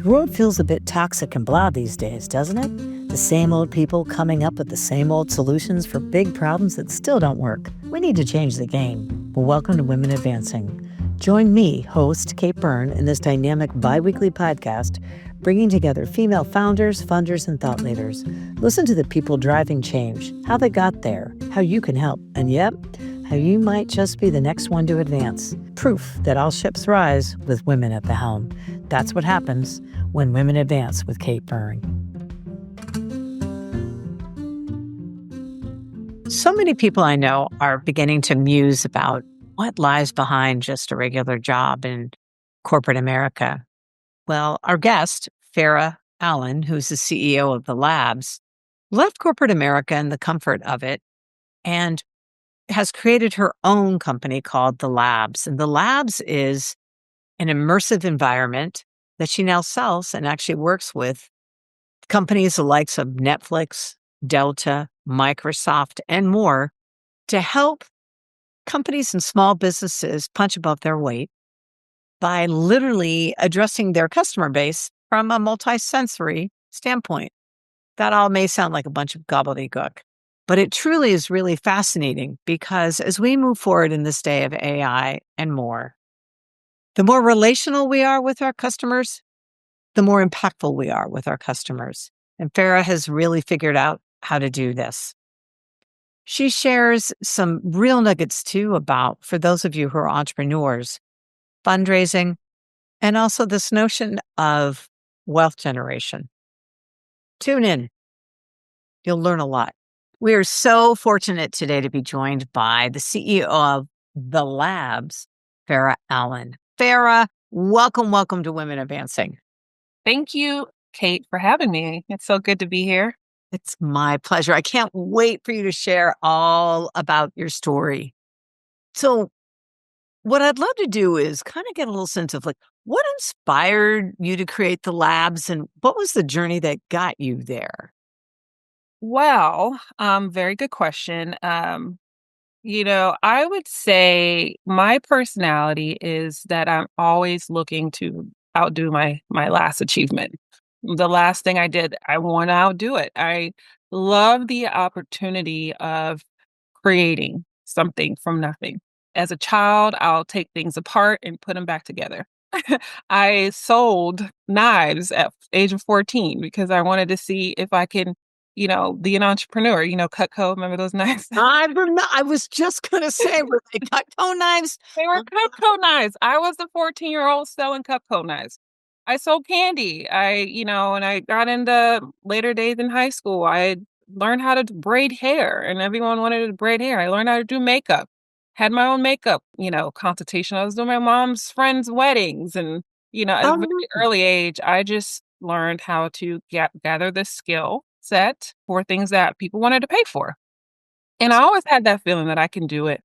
The world feels a bit toxic and blah these days, doesn't it? The same old people coming up with the same old solutions for big problems that still don't work. We need to change the game. Well, welcome to Women Advancing. Join me, host Kate Byrne, in this dynamic bi-weekly podcast, bringing together female founders, funders, and thought leaders. Listen to the people driving change, how they got there, how you can help, and yep, how you might just be the next one to advance. Proof that all ships rise with women at the helm. That's what happens when Women Advance with Kate Byrne. So many people I know are beginning to muse about what lies behind just a regular job in corporate America. Well, our guest, Farah Allen, who's the CEO of the Labz, left corporate America in the comfort of it and has created her own company called the Labz. And the Labz is an immersive environment that she now sells and actually works with companies the likes of Netflix, Delta, Microsoft, and more to help companies and small businesses punch above their weight by literally addressing their customer base from a multi-sensory standpoint. That all may sound like a bunch of gobbledygook, but it truly is really fascinating because as we move forward in this day of AI and more, the more relational we are with our customers, the more impactful we are with our customers. And Farah has really figured out how to do this. She shares some real nuggets too about, for those of you who are entrepreneurs, fundraising, and also this notion of wealth generation. Tune in. You'll learn a lot. We are so fortunate today to be joined by the CEO of the Labz, Farah Allen. Farah, welcome to Women Advancing. Thank you, Kate, for having me. It's so good to be here. It's my pleasure. I can't wait for you to share all about your story. So what I'd love to do is kind of get a little sense of what inspired you to create the Labz and what was the journey that got you there? Well, very good question. I would say my personality is that I'm always looking to outdo my last achievement. The last thing I did, I want to outdo it. I love the opportunity of creating something from nothing. As a child, I'll take things apart and put them back together. I sold knives at age of 14 because I wanted to see if I can, be an entrepreneur, Cutco, remember those knives? I was just going to say, were they Cutco knives? They were Cutco knives. I was the 14-year-old selling Cutco knives. I sold candy. When I got into later days in high school, I learned how to braid hair and everyone wanted to braid hair. I learned how to do makeup, had my own makeup, consultation. I was doing my mom's friends' weddings. And, at a very early age, I just learned how to gather the skill set for things that people wanted to pay for. And I always had that feeling that I can do it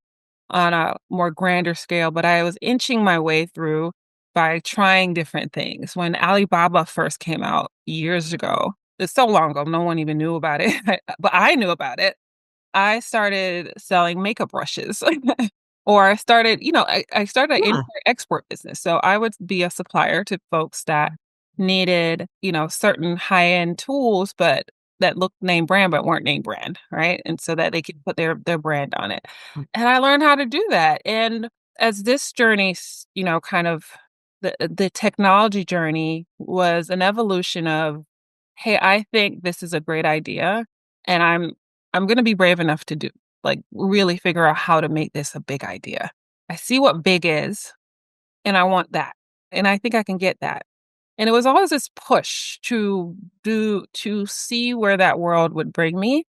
on a more grander scale, but I was inching my way through by trying different things. When Alibaba first came out years ago, it's so long ago, no one even knew about it, but I knew about it. I started selling makeup brushes. Or I started, I started an import-export business. So I would be a supplier to folks that needed, certain high-end tools, but that looked name brand but weren't name brand, right? And so that they could put their brand on it. And I learned how to do that. And as this journey, kind of the technology journey was an evolution of, hey, I think this is a great idea, and I'm going to be brave enough to really figure out how to make this a big idea. I see what big is, and I want that, and I think I can get that. And it was always this push to see where that world would bring me.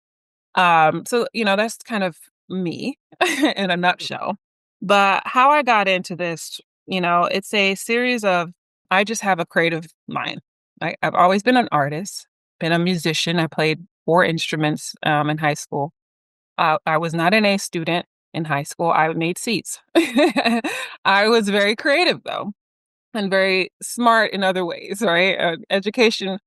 So that's kind of me in a nutshell. But how I got into this, it's a series of, I just have a creative mind. I've always been an artist, been a musician. I played 4 instruments in high school. I was not an A student in high school. I made seats. I was very creative though, and very smart in other ways, right? Education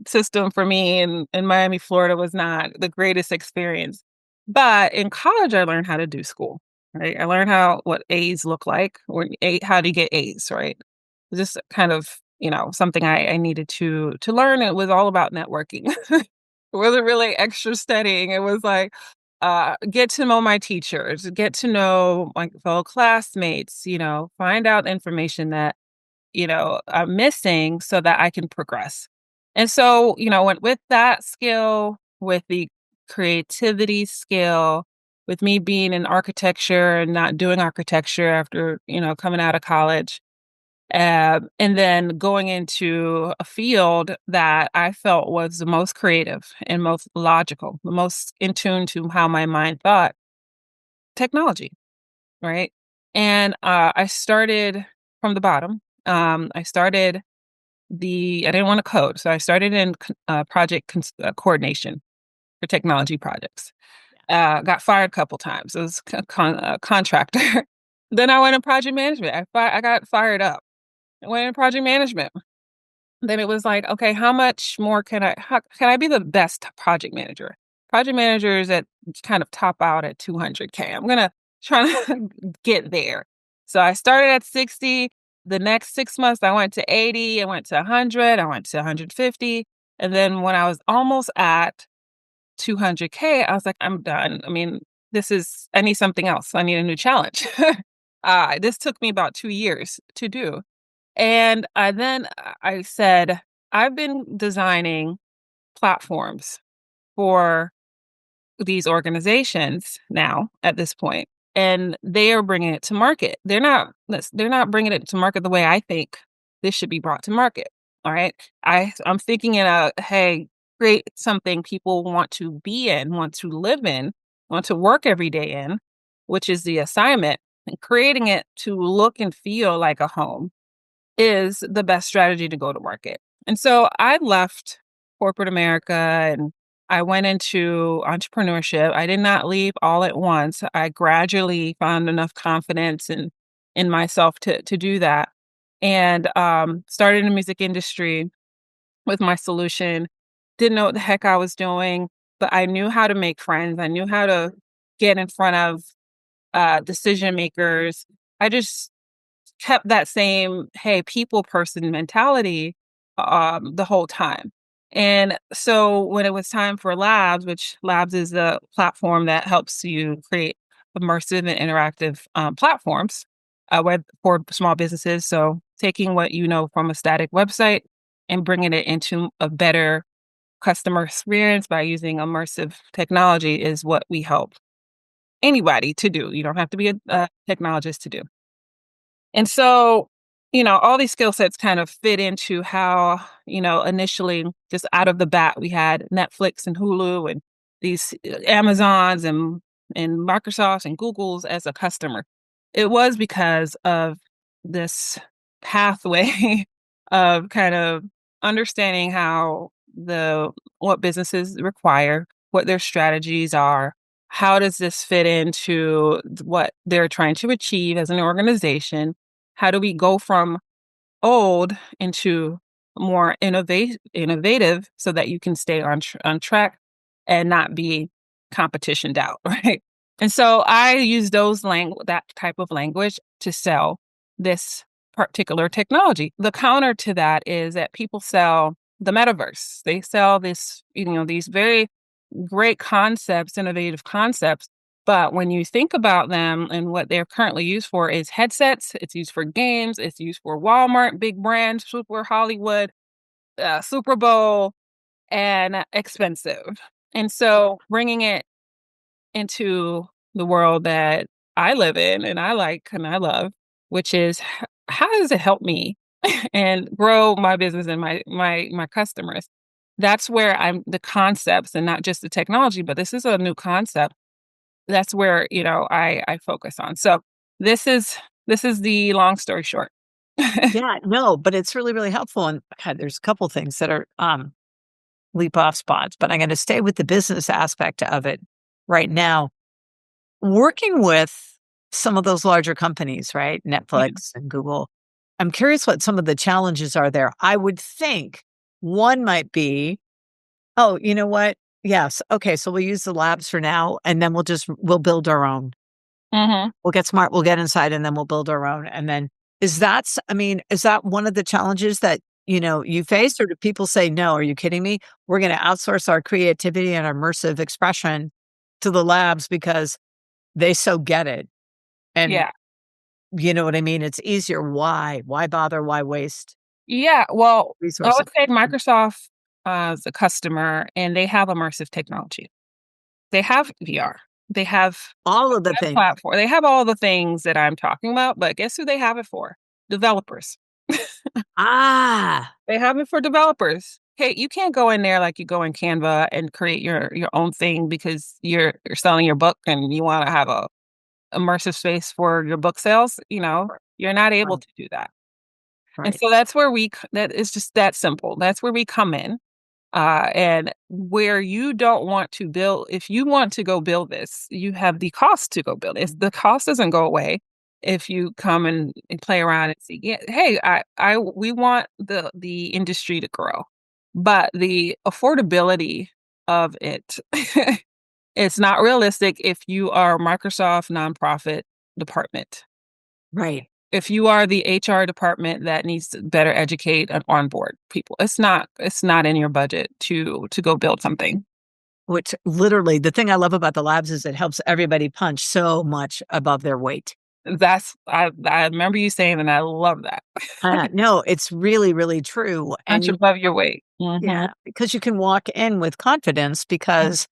system for me in Miami, Florida was not the greatest experience. But in college, I learned how to do school, right? I learned what A's look like, or how to get A's, right? Just kind of something I needed to learn. It was all about networking. It wasn't really extra studying. It was like, get to know my teachers, get to know my fellow classmates, find out information that, I'm missing so that I can progress. And so, with that skill, with the creativity skill, with me being in architecture and not doing architecture after, coming out of college, and then going into a field that I felt was the most creative and most logical, the most in tune to how my mind thought, technology, right? And I started from the bottom. I didn't want to code, so I started in project coordination for technology projects. Got fired a couple times. It was contractor. Then I went in project management. I got fired up. I went in project management. Then it was like, okay, how much more can I be the best project manager? Project managers that kind of top out at 200K. I'm gonna try to get there. So I started at 60. The next 6 months, I went to 80. I went to 100. I went to 150. And then when I was almost at 200K, I was like, I'm done. I mean, I need something else. I need a new challenge. This took me about 2 years to do. And then I said, I've been designing platforms for these organizations now at this point, and they are bringing it to market. They're not bringing it to market the way I think this should be brought to market. All right. I'm thinking hey, create something people want to be in, want to live in, want to work every day in, which is the assignment, and creating it to look and feel like a home is the best strategy to go to market. And so I left corporate America and I went into entrepreneurship. I did not leave all at once. I gradually found enough confidence in myself to do that. And started in the music industry with my solution. Didn't know what the heck I was doing, but I knew how to make friends. I knew how to get in front of decision makers. I just kept that same, hey, people person mentality the whole time. And so when it was time for Labz, which Labz is a platform that helps you create immersive and interactive platforms for small businesses. So taking what you know from a static website and bringing it into a better customer experience by using immersive technology is what we help anybody to do. You don't have to be a technologist to do. And so, all these skill sets kind of fit into how, initially just out of the bat, we had Netflix and Hulu and these Amazons and Microsofts and Googles as a customer. It was because of this pathway of kind of understanding what businesses require, what their strategies are, how does this fit into what they're trying to achieve as an organization? How do we go from old into more innovative so that you can stay on track and not be competitioned out, right? And so I use that type of language to sell this particular technology. The counter to that is that people sell the metaverse. They sell these very great concepts, innovative concepts. But when you think about them and what they're currently used for is headsets, it's used for games, it's used for Walmart, big brands, Super Hollywood, Super Bowl, and expensive. And so bringing it into the world that I live in and I like and I love, which is how does it help me and grow my business and my customers? That's where I'm the concepts and not just the technology, but this is a new concept. That's where, I focus on. So this is the long story short. Yeah, no, but it's really, really helpful. And God, there's a couple things that are leap off spots, but I'm going to stay with the business aspect of it right now. Working with some of those larger companies, right? Yeah. Netflix and Google. I'm curious what some of the challenges are there. I would think one might be, oh, you know what? Yes. Okay. So we'll use the labs for now and then we'll build our own. Hmm. We'll get smart, we'll get inside and then we'll build our own. And then I mean, is that one of the challenges that, you face, or do people say, "No, are you kidding me? We're gonna outsource our creativity and our immersive expression to the labs because they so get it." And Yeah. you know what I mean? It's easier. Why? Why bother? Why waste Yeah, well, I resources? would say Microsoft, is a customer, and they have immersive technology. They have VR. They have All of the web things. platform. They have all the things that I'm talking about, but guess who they have it for? Developers. Ah, They have it for developers. Hey, you can't go in there like you go in Canva and create your own thing because you're selling your book and you wanna have a immersive space for your book sales, you're not able right, to do that. And right, so that's where that is just that simple. That's where we come in. And where you don't want to build, if you want to go build this, you have the cost to go build it. The cost doesn't go away if you come and play around and see. Yeah, hey, we want the industry to grow, but the affordability of it, it's not realistic if you are a Microsoft nonprofit department. right. If you are the HR department that needs to better educate and onboard people, it's not in your budget to go build something. Which literally, the thing I love about the labs is it helps everybody punch so much above their weight. I remember you saying, and I love that. No, it's really, really true. And Punch above your weight. yeah, Mhm. because you can walk in with confidence because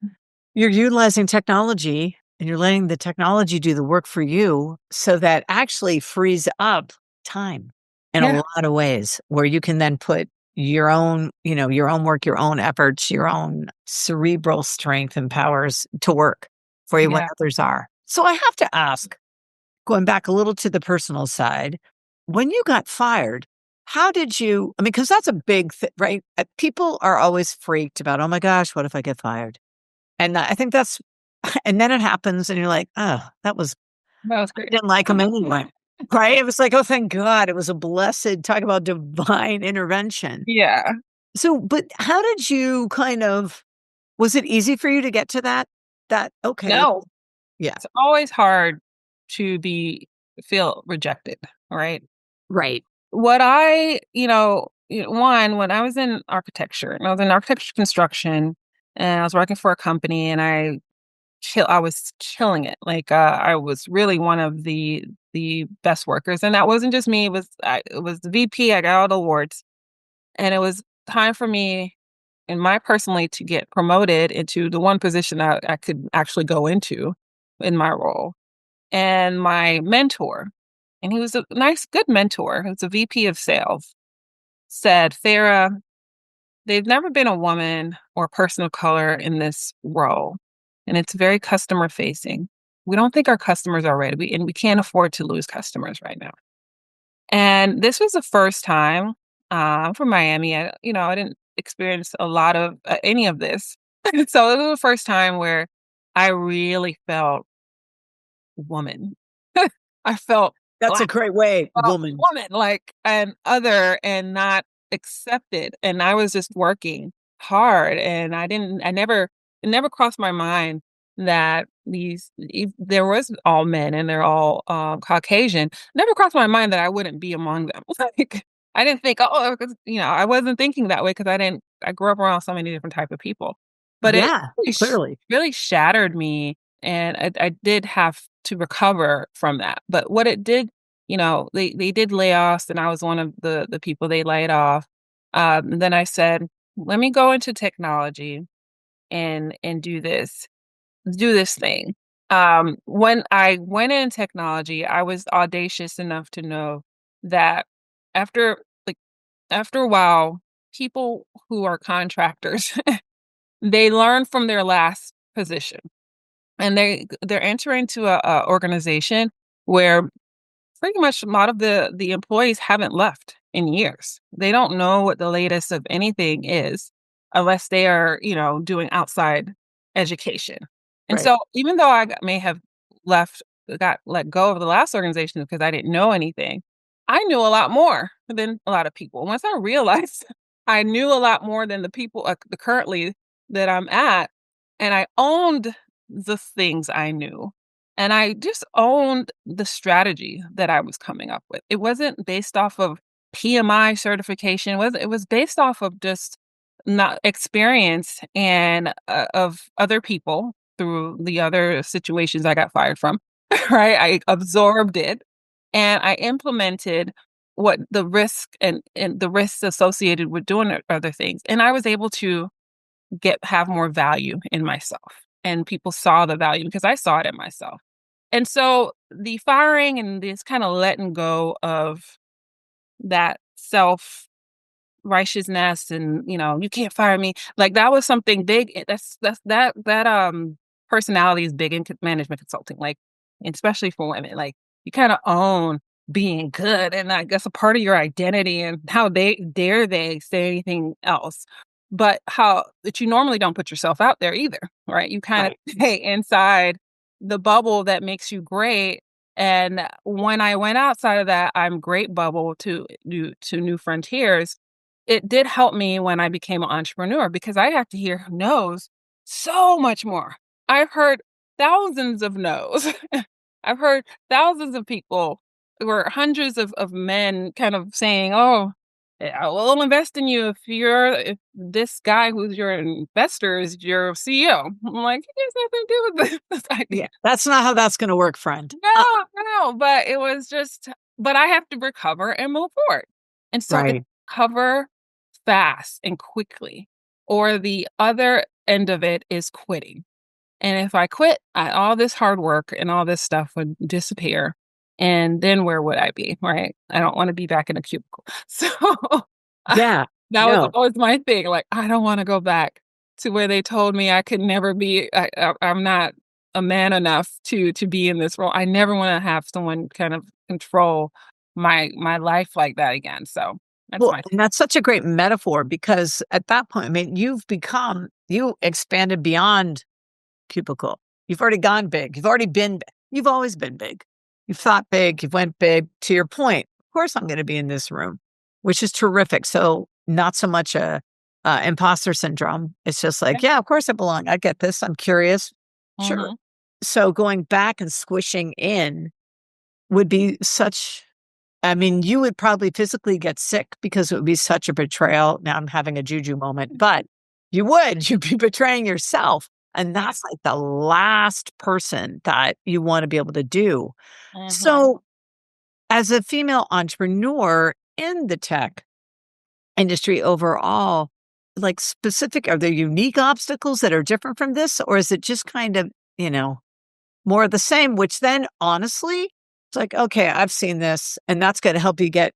you're utilizing technology and you're letting the technology do the work for you. So that actually frees up time in a Yeah, lot of ways where you can then put your own work, your own efforts, your own cerebral strength and powers to work for you when yeah. others are. So I have to ask, going back a little to the personal side, when you got fired, how did you, I mean, because that's a big thing, right? People are always freaked about, oh my gosh, what if I get fired? And I think that's, and then it happens and you're like, oh, That was I great. didn't like him anyway. Right? It was like, oh, thank God. It was a blessed, talk about divine intervention. Yeah. So, but how did you was it easy for you to get to okay, No, yeah, it's always hard to feel rejected, right? right. What one, when I was in architecture, and I was in architecture construction, and I was working for a company, and I was killing it. Like, I was really one of the best workers, and that wasn't just me. It was the VP. I got all the awards, and it was time for me and my personally to get promoted into the one position I could actually go into in my role. And my mentor, and he was a nice, good mentor. He was a VP of sales. Said, Farah, they've never been a woman or a person of color in this role, and it's very customer facing. We don't think our customers are ready, and we can't afford to lose customers right now. And this was the first time. I'm from Miami. I didn't experience a lot of any of this, so it was the first time where I really felt woman. I felt That's a black. great way, A woman. woman, like, and other and not accepted, and I was just working hard, and I never it never crossed my mind that there was all men and they're all, Caucasian. Never crossed my mind that I wouldn't be among them. Like, I didn't think, "Oh," 'cause, I wasn't thinking that way because I grew up around so many different type of people. But it Yeah, clearly. really shattered me, and I did have to recover from that. But what it did, they did layoffs, and I was one of the people they laid off. And then I said, "Let me go into technology and do this thing." When I went in technology, I was audacious enough to know that after like after a while, people who are contractors, they learn from their last position, and they're entering to a organization where pretty much a lot of the employees haven't left in years. They don't know what the latest of anything is unless they are, doing outside education. And Right. so even though may have got let go of the last organization because I didn't know anything, I knew a lot more than a lot of people. Once I realized I knew a lot more than the people the currently that I'm at, and I owned the things I knew. And I just owned the strategy that I was coming up with. It wasn't based off of PMI certification. It was based off of just not experience and of other people through the other situations I got fired from. Right? I absorbed it and I implemented what the risk and the risks associated with doing other things. And I was able to have more value in myself. And people saw the value because I saw it in myself. And so the firing and this kind of letting go of that self righteousness and, you can't fire me. Like that was something big. That personality is big in management consulting, like especially for women. Like you kind of own being good, and I guess a part of your identity. And how they say anything else, but how that you normally don't put yourself out there either, right? You kind of Right. stay inside the bubble that makes you great. And when I went outside of that I'm great bubble to new frontiers, it did help me when I became an entrepreneur because I got to hear no's so much more. I've heard thousands of no's. I've heard thousands of people or hundreds of men kind of saying, "Oh, I will invest in you if this guy who's your investor is your CEO." I'm like, "He has nothing to do with this Yeah, idea." that's not how that's gonna work, friend. No, no, but it was just but I have to recover and move forward. And so it's Right. recover fast and quickly, or the other end of it is quitting. And if I quit, all this hard work and all this stuff would disappear. And then where would I be? Right? I don't want to be back in a cubicle. So Yeah. that was No. always my thing. Like, I don't want to go back to where they told me I could never be. I'm not a man enough to be in this role. I never want to have someone kind of control my life like that again. So that's Well, my and that's such a great metaphor because at that point, I mean, you expanded beyond cubicle. You've already gone big. You've always been big. You've thought big. You've went big. To your point, of course, I'm going to be in this room, which is terrific. So not so much a imposter syndrome. It's just yeah. like, yeah, of course I belong. I get this. I'm curious. Sure. Hmm. So going back and squishing in would be such I mean, you would probably physically get sick because it would be such a betrayal. Now I'm having a juju moment, but you'd be betraying yourself. And Yeah. that's like the last person that you want to be able to do. Hmm. So, as a female entrepreneur in the tech industry overall, like are there unique obstacles that are different from this? Or is it just kind of, you know, more of the same, which then honestly, it's like, okay, I've seen this, and that's going to help you get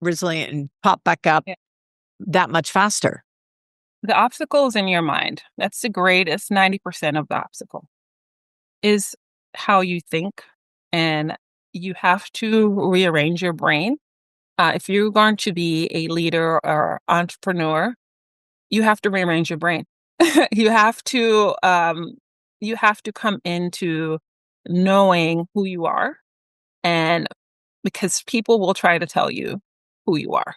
resilient and pop back up Yeah. that much faster. The obstacles in your mind. That's the greatest 90% of the obstacle is how you think. And you have to rearrange your brain. If you're going to be a leader or entrepreneur, you have to rearrange your brain. you have to um, you have to come into knowing who you are, and because people will try to tell you who you are.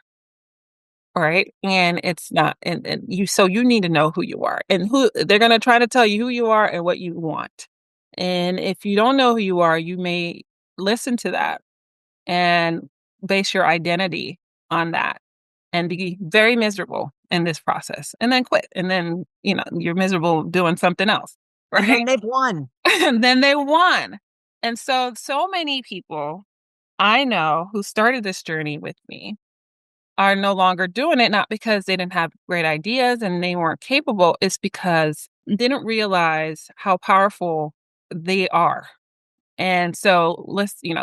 All right. And it's not, and so you need to know who you are and who they're going to try to tell you who you are and what you want. And if you don't know who you are, you may listen to that and base your identity on that and be very miserable in this process and then quit. And then, you're miserable doing something else. And Right. then they've won. And then they won. And so many people I know who started this journey with me are no longer doing it, not because they didn't have great ideas and they weren't capable, it's because they didn't realize how powerful they are. And so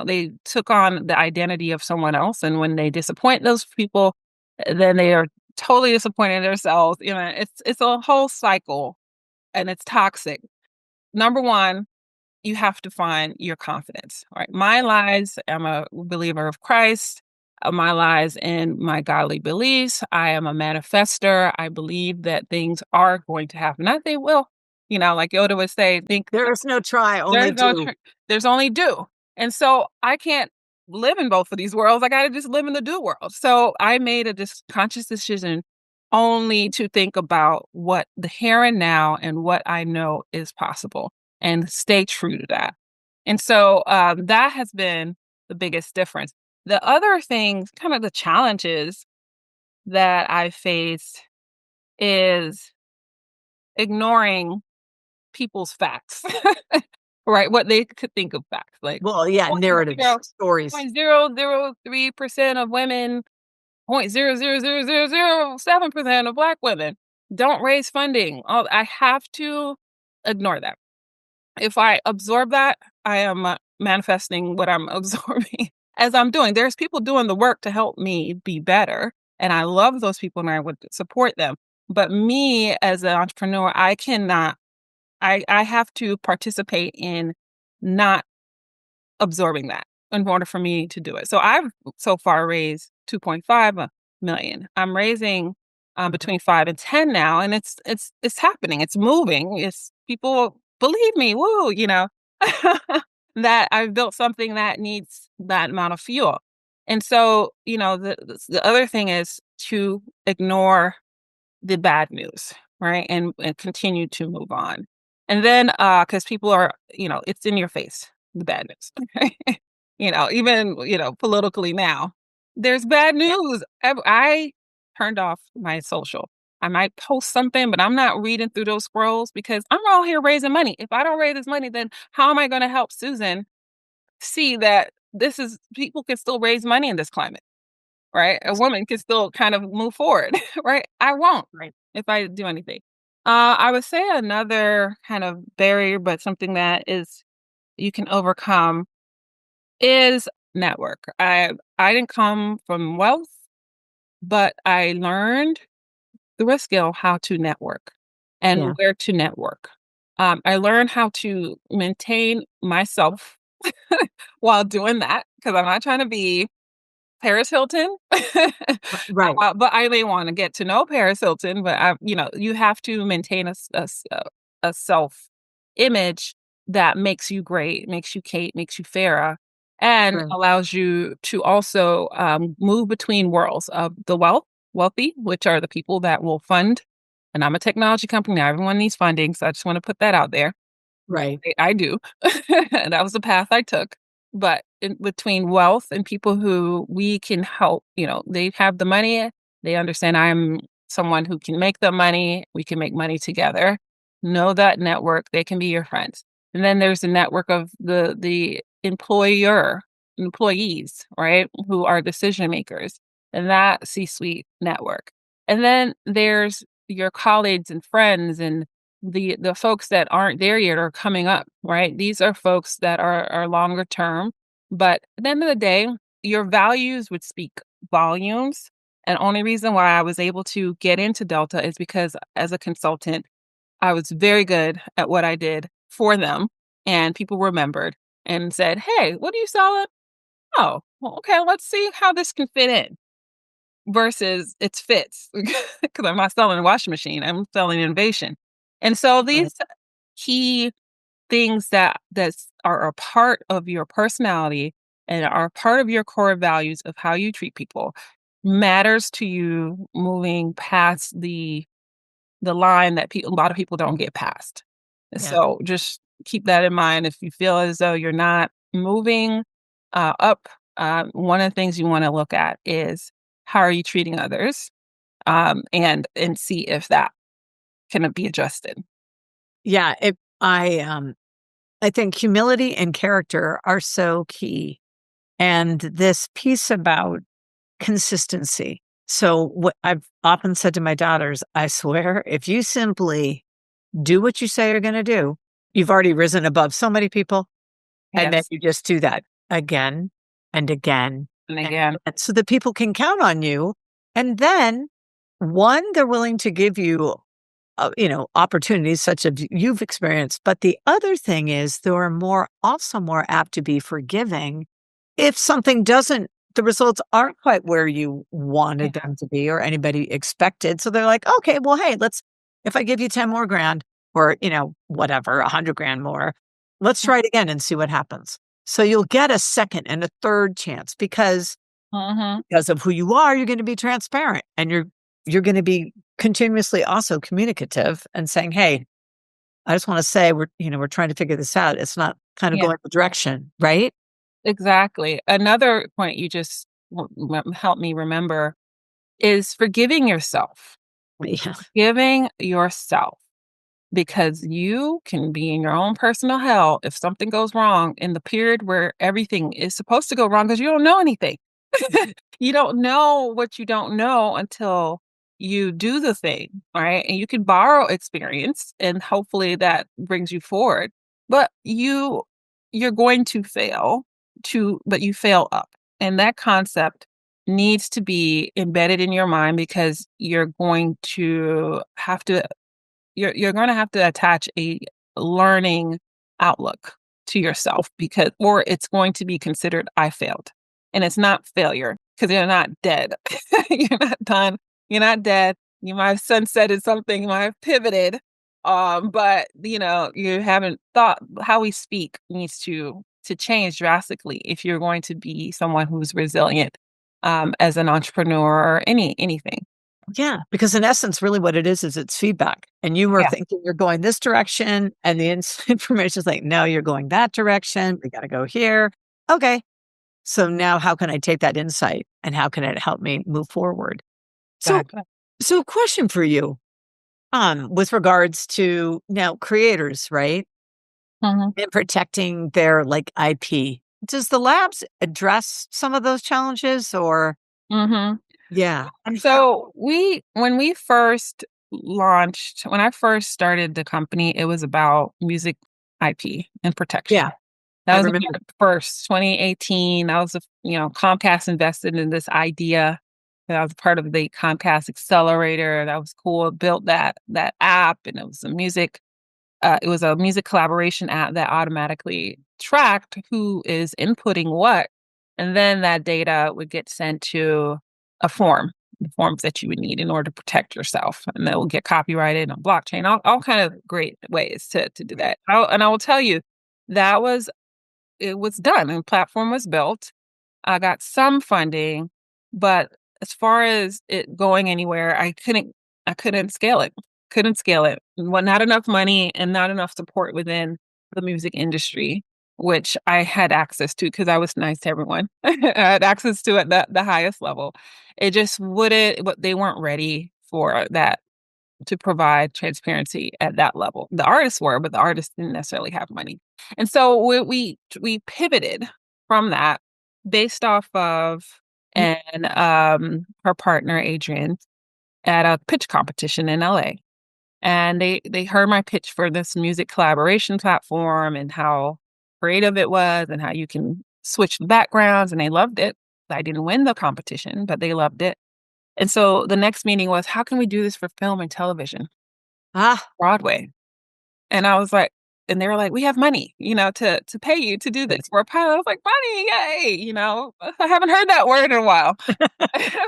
they took on the identity of someone else. And when they disappoint those people, then they are totally disappointed in themselves. It's a whole cycle and it's toxic. Number one, you have to find your confidence. All right. My lies, I'm a believer of Christ. My lies in my godly beliefs. I am a manifester. I believe that things are going to happen. Not they will. Like Yoda would say, think There is no try, only there's no do. there's only do. And so I can't live in both of these worlds. I got to just live in the do world. So I made a conscious decision only to think about what the here and now and what I know is possible and stay true to that. And so that has been the biggest difference. The other thing, kind of the challenges that I faced is ignoring people's facts, right? What they could think of facts, like Well, yeah, narratives, stories. 0.003% of women, 0.00007% of Black women don't raise funding. I have to ignore that. If I absorb that, I am manifesting what I'm absorbing as I'm doing. There's people doing the work to help me be better, and I love those people and I would support them. But me as an entrepreneur, I cannot. I have to participate in not absorbing that in order for me to do it. So I've so far raised 2.5 million. I'm raising between 5 and 10 now, and it's happening. It's moving. It's people believe me. Woo, that I've built something that needs that amount of fuel. And so, the other thing is to ignore the bad news, right? And continue to move on. And then because people are, it's in your face, the bad news. Okay? Even, politically now, there's bad news. I turned off my social. I might post something, but I'm not reading through those scrolls because I'm out here raising money. If I don't raise this money, then how am I going to help Susan see that people can still raise money in this climate? Right? A woman can still kind of move forward, right? I won't, Right. if I do anything. I would say another kind of barrier, but something that is you can overcome is network. I didn't come from wealth, but I learned through a skill how to network and Yeah. where to network. I learned how to maintain myself while doing that because I'm not trying to be Paris Hilton. Right. But I may wanna get to know Paris Hilton, but you have to maintain a self-image that makes you great, makes you Kate, makes you Farah, and Right. allows you to also, move between worlds of the wealthy, which are the people that will fund and I'm a technology company, now everyone needs funding, so I just wanna put that out there. Right. I do. That was the path I took. But in between wealth and people who we can help, they have the money, they understand I'm someone who can make the money, we can make money together. Know that network, they can be your friends. And then there's the network of the employees, right? Who are decision makers. And that C-suite network. And then there's your colleagues and friends and the folks that aren't there yet are coming up, right? These are folks that are longer term, but at the end of the day, your values would speak volumes. And only reason why I was able to get into Delta is because as a consultant, I was very good at what I did for them, and people remembered and said, "Hey, what are you selling? Oh, well, okay, let's see how this can fit in." Versus it fits because I'm not selling a washing machine, I'm selling innovation. And so Right. these key things that are a part of your personality and are a part of your core values of how you treat people matters to you moving past the line that a lot of people don't get past. Yeah. So just keep that in mind if you feel as though you're not moving up. One of the things you want to look at is how are you treating others, and see if that can be adjusted. Yeah. I think humility and character are so key. And this piece about consistency. So what I've often said to my daughters, I swear, if you simply do what you say you're going to do, you've already risen above so many people. And then Yes, you just do that again and again. and And again, again, so that people can count on you. And then one, they're willing to give you, opportunities such as you've experienced. But the other thing is they're also more apt to be forgiving if something doesn't, the results aren't quite where you yeah, wanted them to be or anybody expected. So they're like, okay, well, hey, if I give you 10 more grand or, whatever, 100 grand more, let's try it again and see what happens. So you'll get a second and a third chance mhm, because of who you are, you're going to be transparent and you're going to be continuously also communicative and saying, hey, I just want to say we're trying to figure this out. It's not kind of Yeah, going the direction, right? exactly. Another point you just helped me remember is forgiving yourself. Yeah. Forgiving yourself. Because you can be in your own personal hell if something goes wrong in the period where everything is supposed to go wrong because you don't know anything. You don't know what you don't know until you do the thing, right? And you can borrow experience and hopefully that brings you forward. But you're going to fail but you fail up. And that concept needs to be embedded in your mind because you're going to have to attach a learning outlook to yourself because or it's going to be considered I failed. And it's not failure because you're not dead. You're not done. You're not dead. You might have sunsetted something, you might have pivoted. But you haven't thought how we speak needs to change drastically if you're going to be someone who's resilient as an entrepreneur or anything. Yeah, because in essence, really what it is it's feedback. And you were Yeah, thinking you're going this direction, and the information is like, no, you're going that direction. We got to go here. Okay. So now how can I take that insight and how can it help me move forward? So, exactly. so question for you, with regards to now creators, right? Mhm. And protecting their like IP. Does the labs address some of those challenges or Mhm. yeah. And how So when I first started the company, it was about music IP and yeah, protection. That I was remember. the first 2018. That was Comcast invested in this idea. And I was part of the Comcast accelerator. That was cool. Built that app, and it was a music collaboration app that automatically tracked who is inputting what. And then that data would get sent to a form, the forms that you would need in order to protect yourself. And that will get copyrighted on blockchain, all kind of great ways to do that. And I will tell you, that was it was done and platform was built. I got some funding, but as far as it going anywhere, I couldn't scale it. Couldn't scale it. Well, not enough money and not enough support within the music industry, which I had access to because I was nice to everyone. I had access to at the highest level. It just wouldn't, but they weren't ready for that to provide transparency at that level. The artists were, but the artists didn't necessarily have money. And so we pivoted from that based off of and her partner Adrian at a pitch competition in LA. And they heard my pitch for this music collaboration platform and how creative it was and how you can switch the backgrounds and they loved it. I didn't win the competition, but they loved it. And so the next meeting was, how can we do this for film and television, Ah, Broadway? And I was like, and they were like, we have money, to pay you to do this for a pilot. I was like, money, yay, I haven't heard that word in a while.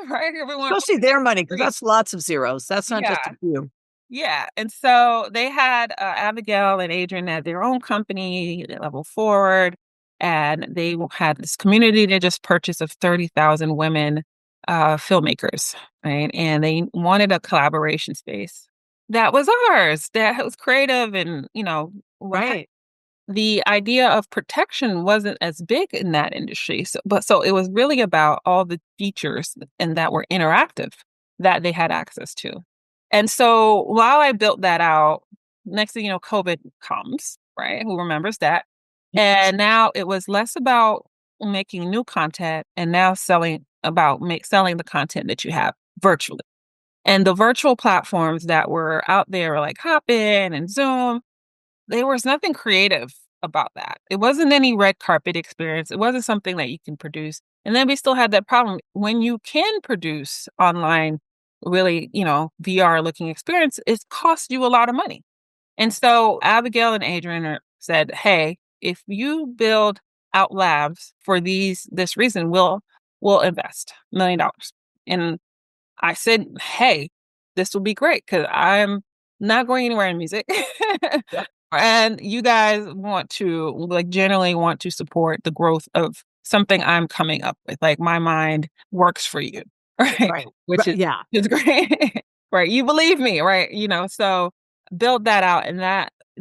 Right? Everyone, especially their money because great. that's lots of zeros. That's not just a Yeah. few. Yeah. And so they had Abigail and Adrian had their own company, Level Forward, and they had this community they just purchased of 30,000 women filmmakers, right? And they wanted a collaboration space that was ours, that was creative and, what Right. the idea of protection wasn't as big in that industry. So it was really about all the features and that were interactive that they had access to. And so while I built that out, next thing you know, COVID comes, right? Who remembers that? And now it was less about making new content and now selling the content that you have virtually. And the virtual platforms that were out there were like Hopin and Zoom, there was nothing creative about that. It wasn't any red carpet experience. It wasn't something that you can produce. And then we still had that problem when you can produce online, really, VR looking experience, it costs you a lot of money. And so Abigail and Adrian said, "Hey, if you build out labs for this reason, we'll invest $1 million." And I said, "Hey, this will be great because I'm not going anywhere in music." Yep. And you guys generally want to support the growth of something I'm coming up with. Like my mind works for you, right? Right. Which Right. is Yeah. is great. Right. You believe me, right? So build that out. And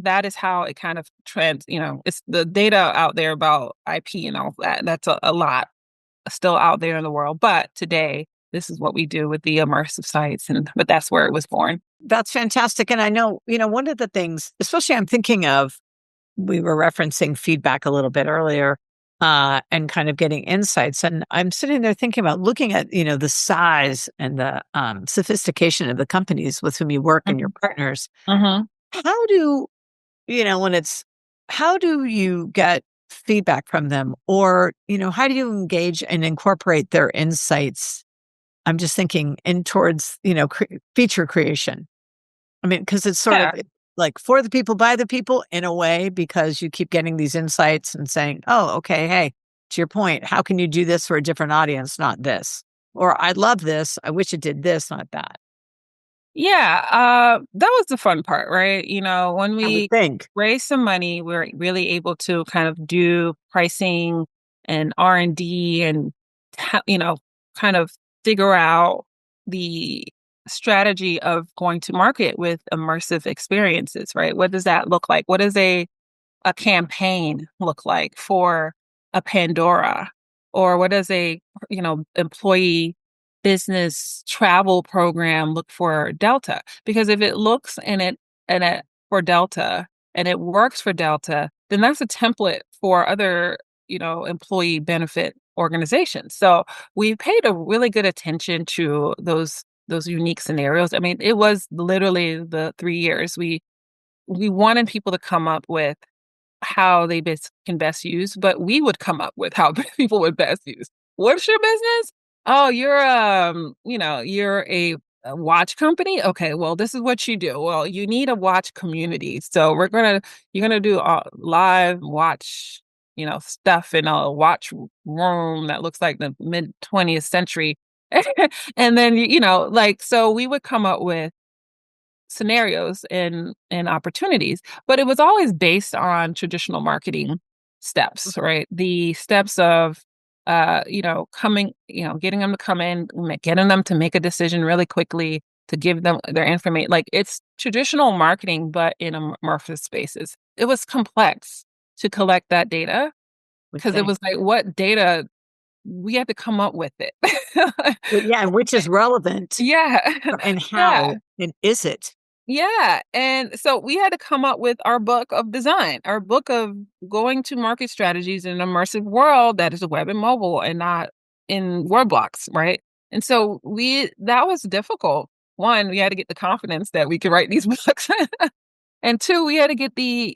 that is how it kind of it's the data out there about IP and all that. That's a lot still out there in the world. But today, this is what we do with the immersive sites. But that's where it was born. That's fantastic. And I know, one of the things, especially I'm thinking of, we were referencing feedback a little bit earlier, and kind of getting insights. And I'm sitting there thinking about looking at, the size and the sophistication of the companies with whom you work and your partners. Mm-hmm. How do, when it's, how do you get feedback from them? Or, how do you engage and incorporate their insights? I'm just thinking in towards, feature creation. I mean, because it's sort of Yeah. like for the people, by the people in a way, because you keep getting these insights and saying, oh, okay, hey, to your point, how can you do this for a different audience, not this? Or I love this. I wish it did this, not that. Yeah, that was the fun part, right? When I would we think. raised some money, we were really able to kind of do pricing and R&D and, kind of figure out the strategy of going to market with immersive experiences, right? What does that look like? What does a campaign look like for a Pandora? Or what does a, employee business travel program look for Delta? Because if it looks and it for Delta and it works for Delta, then that's a template for other, employee benefit organizations. So we paid a really good attention to those unique scenarios. I mean, it was literally the 3 years. We wanted people to come up with how they can best use, but we would come up with how people would best use. What's your business? Oh, you're a watch company. Okay, well, this is what you do. Well, you need a watch community, so you're gonna do live watch, stuff in a watch room that looks like the mid 20th century, and then so we would come up with scenarios and opportunities, but it was always based on traditional marketing steps, right? The steps of coming, getting them to come in, getting them to make a decision really quickly, to give them their information. Like, it's traditional marketing, but in amorphous spaces. It was complex to collect that data Would because it think. was like, what data, we had to come up with it. Well, yeah, and which is relevant Yeah. and Yeah. how and is it? Yeah, and so we had to come up with our book of design, our book of going to market strategies in an immersive world that is a web and mobile and not in word blocks, right? And so that was difficult. One, we had to get the confidence that we could write these books. And two, we had to get the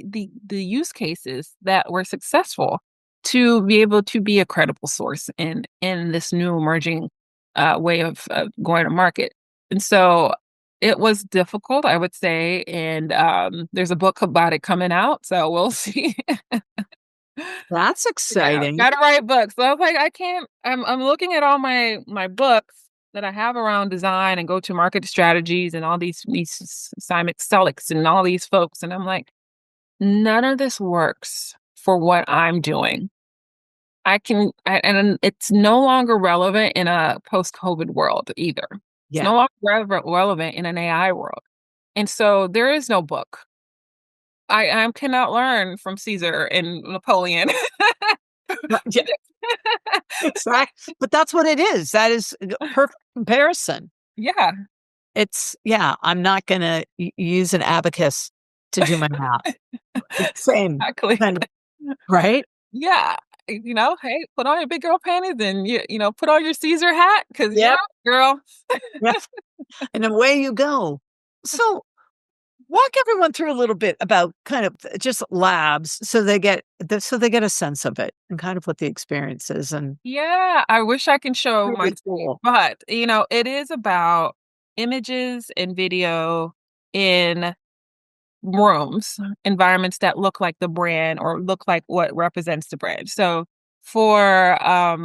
use cases that were successful to be able to be a credible source in this new emerging way of going to market. And so it was difficult, I would say. And there's a book about it coming out, so we'll see. That's Yeah, exciting. gotta write books. So I was like, I can't. I'm looking at all my books that I have around design and go to market strategies and all these Simon Selleck's and all these folks, and I'm like, none of this works for what I'm doing. And it's no longer relevant in a post-COVID world either. It's Yeah. no longer relevant in an AI world, and so there is no book. I cannot learn from Caesar and Napoleon. Right, yeah, exactly. But that's what it is. That is a perfect comparison. Yeah, Yeah, I'm not gonna use an abacus to do my math. It's same exactly. kind of, right? Yeah. Hey, put on your big girl panties and put on your Caesar hat because Yep. girl. Yep. And away you go. So walk everyone through a little bit about kind of just labs so they get a sense of it and kind of what the experience is and Yeah, I wish I can show my really screen, cool. but it is about images and video in rooms, environments that look like the brand or look like what represents the brand. So for a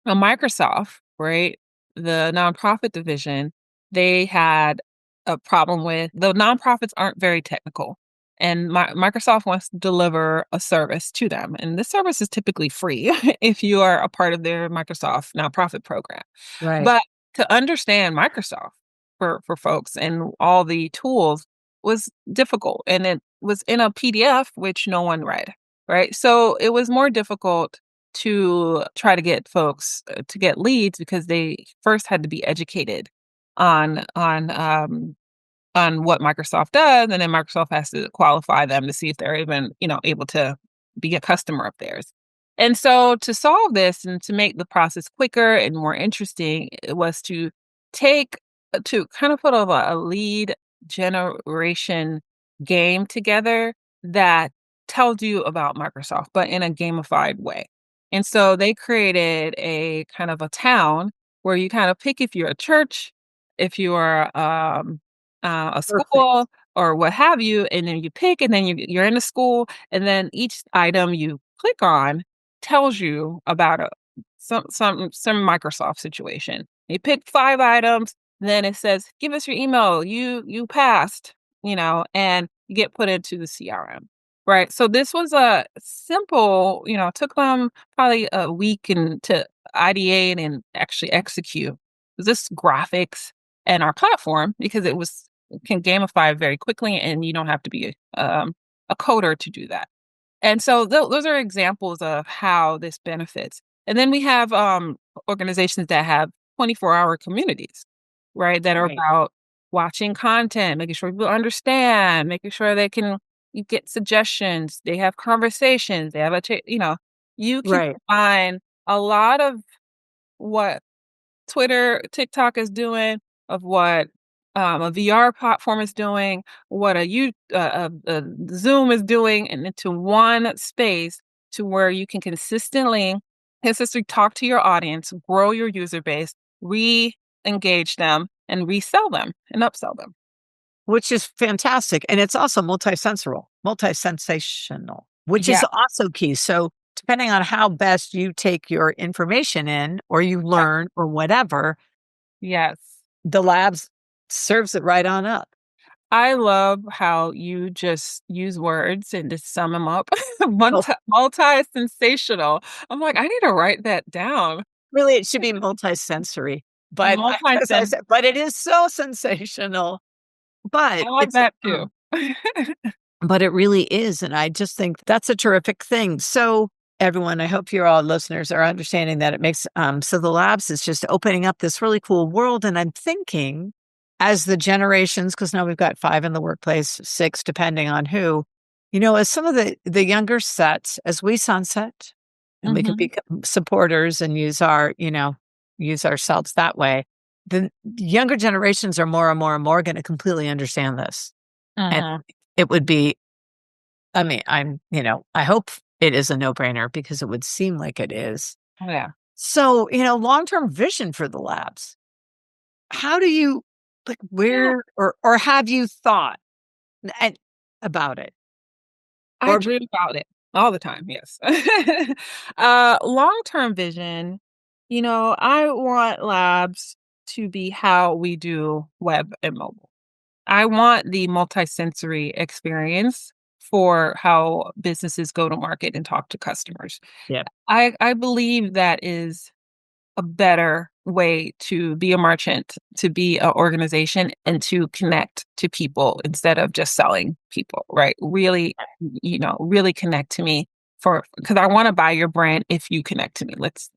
Microsoft, right, the nonprofit division, they had a problem with the nonprofits aren't very technical. And Microsoft wants to deliver a service to them. And this service is typically free if you are a part of their Microsoft nonprofit program. Right. But to understand Microsoft for folks and all the tools was difficult. And was in a PDF, which no one read, right? So it was more difficult to try to get folks to get leads because they first had to be educated on on um, on what Microsoft does, and then Microsoft has to qualify them to see if they're even, able to be a customer of theirs. And so to solve this and to make the process quicker and more interesting, it was take to kind of put a lead generation game together that tells you about Microsoft, but in a gamified way. And so they created a kind of a town where you kind of pick if you're a church, if you're a Perfect. school or what have you, and then you pick, and then you're in the school, and then each item you click on tells you about some Microsoft situation. You pick 5 items, then it says, "Give us your email. You passed," and you get put into the CRM. Right. So this was a simple, took them probably a week and to ideate and actually execute this graphics and our platform because it can gamify very quickly and you don't have to be a coder to do that. And so those are examples of how this benefits. And then we have organizations that have 24-hour communities, right? That are Right. about watching content, making sure people understand, making sure they can you get suggestions, they have conversations, they have you can Right. find a lot of what Twitter, TikTok is doing, of what a VR platform is doing, what Zoom is doing, and into one space to where you can consistently talk to your audience, grow your user base, re-engage them, and resell them and upsell them. Which is fantastic, and it's also multi-sensational, which Yeah, is also key. So, depending on how best you take your information in or you yeah, learn or whatever, yes. the labs serves it right on up. I love how you just use words and just sum them up. Well, Multi-sensational. I'm like, I need to write that down. really, it should be multi-sensory, but as I Multi-sen said, but it is so sensational, but I like it's, that too. but it really is, and I just think that's a terrific thing. So, everyone, I hope you're all listeners are understanding that it makes so the labs is just opening up this really cool world, and I'm thinking as the generations, because now we've got 5 in the workplace, 6 depending on who, as some of the younger sets, as we sunset, and we can Mhm, be supporters and use ourselves that way. The younger generations are more and more and more going to completely understand this, and mhm. it would be I mean, I hope it is a no-brainer because it would seem like it is. Oh, yeah. So, long-term vision for the labs. How do you like Yeah, where or have you thought and about it? I Or dream about it all the time, yes. Long-term vision, I want labs to be how we do web and mobile. I want the multi-sensory experience for how businesses go to market and talk to customers. yeah, I believe that is a better way to be a merchant, to be an organization, and to connect to people instead of just selling people, right? Really, really connect to me for because I want to buy your brand if you connect to me. Let's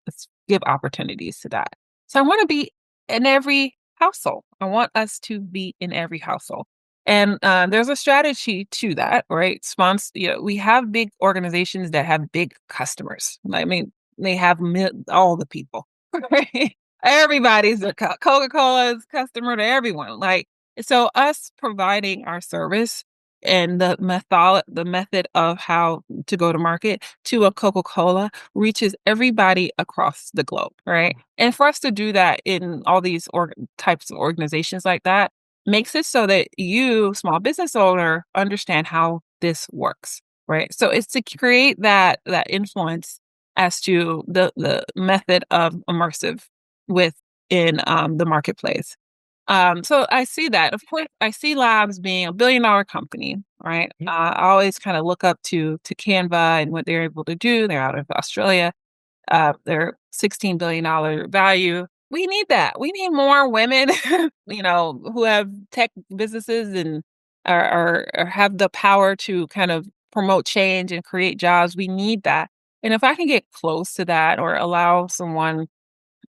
give opportunities to that. So I want to be in every household. I want us to be in every household. And there's a strategy to that, right? We have big organizations that have big customers. I mean, they have all the people. Right? Everybody's a Coca-Cola's customer to everyone. Like, so us providing our service and the method of how to go to market to a Coca-Cola reaches everybody across the globe, right? And for us to do that in all these types of organizations like that makes it so that you, small business owner, understand how this works, right? So it's to create that influence as to the method of immersive within the marketplace. So I see that. Of course, I see Labs being a billion-dollar company, right? yeah, I always kind of look up to Canva and what they're able to do. They're out of Australia. They're $16 billion value. We need that. We need more women, who have tech businesses and or have the power to kind of promote change and create jobs. We need that. And if I can get close to that or allow someone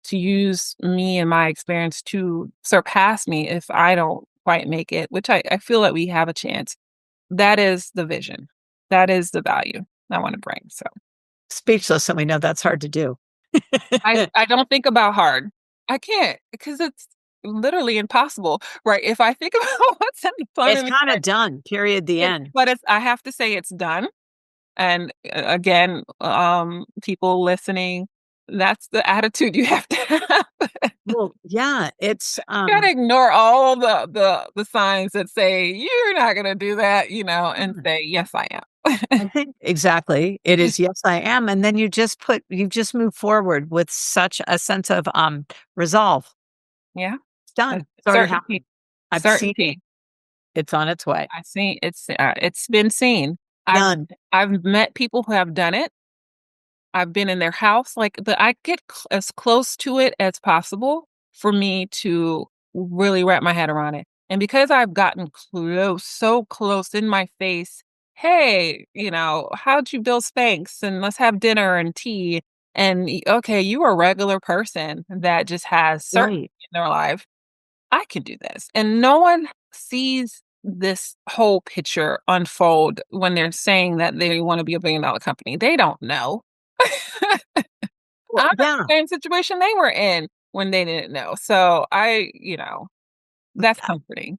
to use me and my experience to surpass me if I don't quite make it, which I feel that we have a chance, that is the vision. That is the value I want to bring. So Speechless, and we know that's hard to do. I don't think about hard. I can't because it's literally impossible, right? If I think about what's in the front It's of me, kinda done, period, the end. but it's I have to say it's done. And again, people listening, that's the attitude you have to have. Well, yeah, it's, You gotta ignore all the signs that say you're not gonna do that, and yeah, say, "Yes, I am." I think exactly. It is, "Yes, I am," and then you just move forward with such a sense of, resolve. Yeah, It's done. It's already happened. certainty, I've seen it. certainty. It's on its way. I see it's been seen. I've Done. I've met people who have done it. I've been in their house, like, I get as close to it as possible for me to really wrap my head around it. And because I've gotten close, so close in my face, "Hey, how'd you build Spanx? And let's have dinner and tea." And okay, you're a regular person that just has certainty Right. in their life. I can do this. And no one sees this whole picture unfold when they're saying that they want to be a $1 billion company. They don't know. Well, I'm in yeah. the same situation they were in when they didn't know. So that's comforting.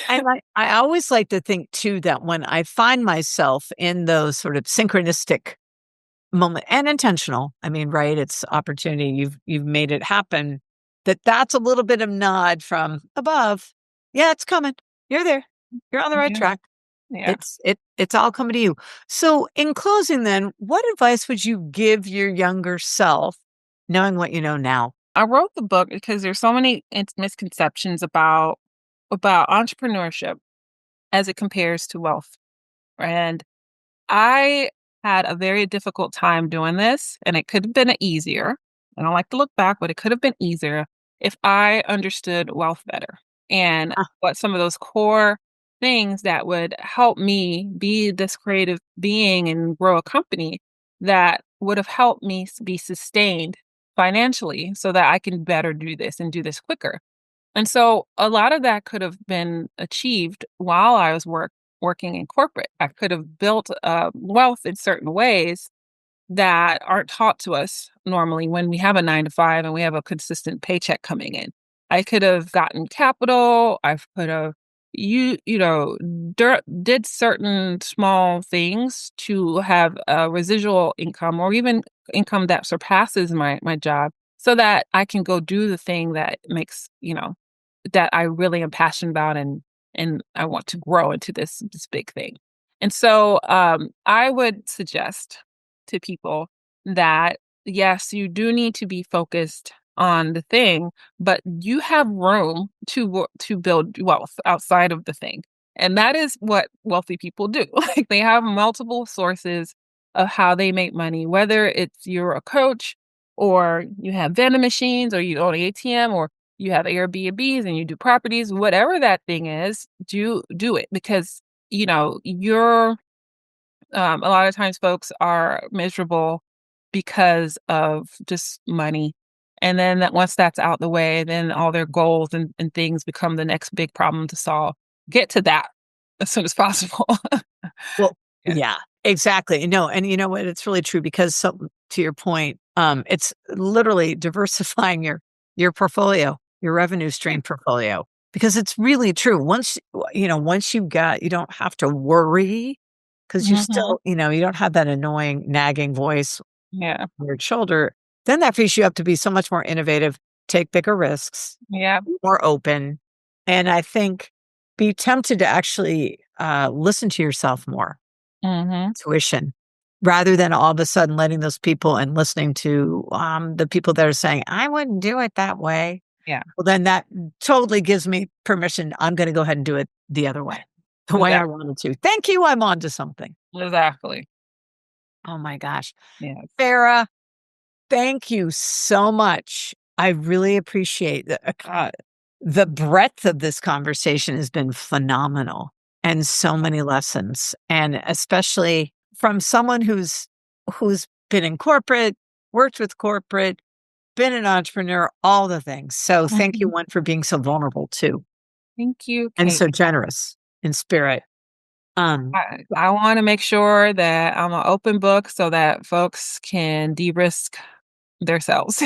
And I always like to think too that when I find myself in those sort of synchronistic moment and intentional, I mean, right, it's opportunity, you've made it happen, that's a little bit of nod from above. Yeah, it's coming. You're there. You're on the right Yeah. track. Yeah. It's all coming to you. So in closing then, what advice would you give your younger self knowing what you know now? I wrote the book because there's so many misconceptions about entrepreneurship as it compares to wealth. And I had a very difficult time doing this, and it could have been easier. I don't like to look back, but it could have been easier if I understood wealth better and Ah, what some of those core things that would help me be this creative being and grow a company that would have helped me be sustained financially so that I can better do this and do this quicker. And so a lot of that could have been achieved while I was working in corporate. I could have built wealth in certain ways that aren't taught to us normally when we have a 9 to 5 and we have a consistent paycheck coming in. I could have gotten capital. I could have did certain small things to have a residual income or even income that surpasses my job so that I can go do the thing that makes, that I really am passionate about and I want to grow into this big thing. And so I would suggest to people that yes, you do need to be focused on the thing, but you have room to build wealth outside of the thing. And that is what wealthy people do. Like they have multiple sources of how they make money, whether it's you're a coach or you have vending machines or you own an ATM or you have Airbnbs and you do properties, whatever that thing is, do it because you're a lot of times folks are miserable because of just money. And then once that's out the way, then all their goals and things become the next big problem to solve. Get to that as soon as possible. well, Yeah. yeah, exactly. No, and you know what? It's really true because to your point, it's literally diversifying your portfolio, your revenue Yeah. stream portfolio, because it's really true. Once you don't have to worry because you Mhm. still, you don't have that annoying nagging voice Yeah. on your shoulder. Then that frees you up to be so much more innovative, take bigger risks, Yeah. more open, and I think be tempted to actually listen to yourself more, Mhm. intuition, rather than all of a sudden letting those people and listening to the people that are saying, I wouldn't do it that way. Yeah. Well, then that totally gives me permission. I'm going to go ahead and do it the other way, the way I Exactly. wanted to. Thank you. I'm on to something. Exactly. Oh my gosh. Yes. Farah, thank you so much. I really appreciate the breadth of this conversation has been phenomenal. and so many lessons. And especially from someone who's been in corporate, worked with corporate, been an entrepreneur, all the things. So thank you, one, for being so vulnerable too. Thank you, And Kate. so generous in spirit. I want to make sure that I'm an open book so that folks can de-risk themselves.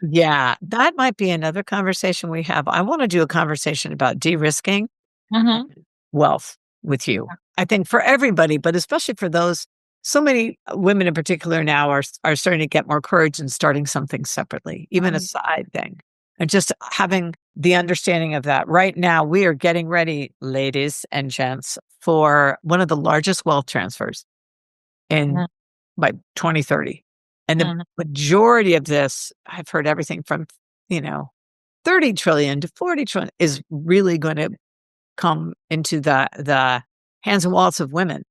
Yeah, that might be another conversation we have. I want to do a conversation about de-risking Mhm. wealth with you. I think for everybody, but especially for those, so many women in particular now are starting to get more courage and starting something separately, even a side thing. And just having the understanding of that. Right now, we are getting ready, ladies and gents, for one of the largest wealth transfers in by 2030. And the majority of this, I've heard everything from, 30 trillion to 40 trillion is really going to come into the hands and wallets of women.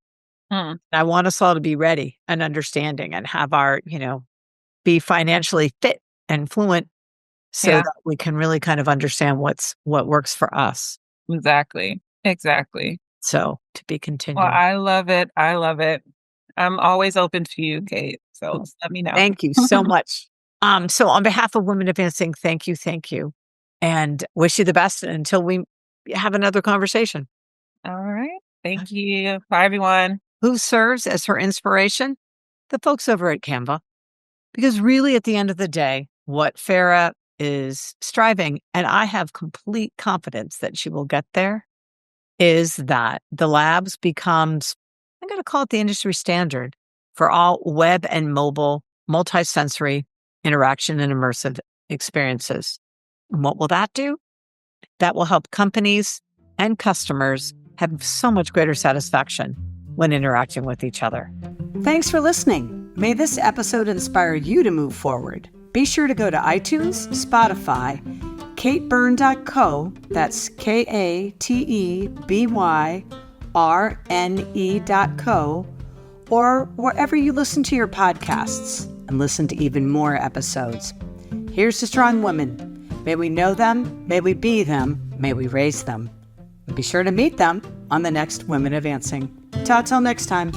I want us all to be ready and understanding and have our, be financially fit and fluent so Yeah, that we can really kind of understand what works for us. exactly. Exactly. So to be Well, continued. I love it. I love it. I'm always open to you, Kate. So just let me know. Thank you so much. So on behalf of Women Advancing, thank you, and wish you the best until we have another conversation. All right. Thank you. Bye, everyone. Who serves as her inspiration? The folks over at Canva. Because really, at the end of the day, what Farah is striving, and I have complete confidence that she will get there, is that the Labz becomes, I'm going to call it the industry standard for all web and mobile multisensory interaction and immersive experiences. And what will that do? That will help companies and customers have so much greater satisfaction when interacting with each other. Thanks for listening. May this episode inspire you to move forward. Be sure to go to iTunes, Spotify, katebyrne.co, that's KATEBYRNE.co, or wherever you listen to your podcasts, and listen to even more episodes. Here's to strong women. May we know them, may we be them, may we raise them. And be sure to meet them on the next Women Advancing. Ta till next time.